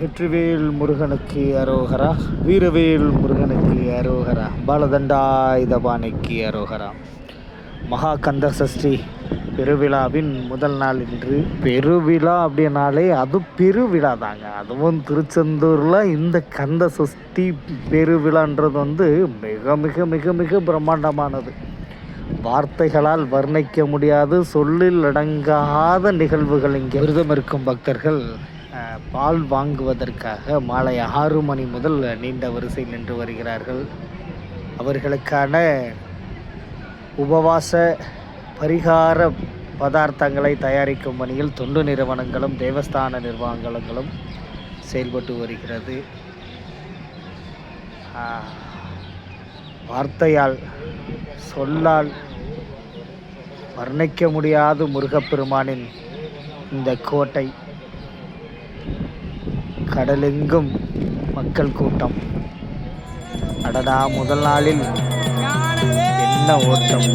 வெற்றிவேல் முருகனுக்கு அரோகரா, வீரவேல் முருகனுக்கு அரோகரா, பாலதண்டாயுதபாணிக்கு அரோகரா. மகா கந்த சஷ்டி பெருவிழாவின் முதல் நாள் இன்று. பெருவிழா அப்படின்னாலே அது பெருவிழா தாங்க. அதுவும் திருச்செந்தூரில் இந்த கந்த சஷ்டி பெருவிழான்றது மிக மிக மிக மிக பிரம்மாண்டமானது. வார்த்தைகளால் வர்ணிக்க முடியாது, சொல்லில் அடங்காத நிகழ்வுகள். இங்கே விரதம் இருக்கும் பக்தர்கள் பால் வாங்குவதற்காக மாலை 6 மணி முதல் நீண்ட வரிசை நின்று வருகிறார்கள். அவர்களுக்கான உபவாச பரிகார பதார்த்தங்களை தயாரிக்கும் பணியில் தொண்டு நிறுவனங்களும் தேவஸ்தான நிர்வாகங்களும் செயல்பட்டு வருகிறது. வார்த்தையால் சொல்லால் வர்ணிக்க முடியாத முருகப்பெருமானின் இந்த கோட்டை. கடலெங்கும் மக்கள் கூட்டம். அடடா, முதல் நாளில் என்ன ஓட்டம்!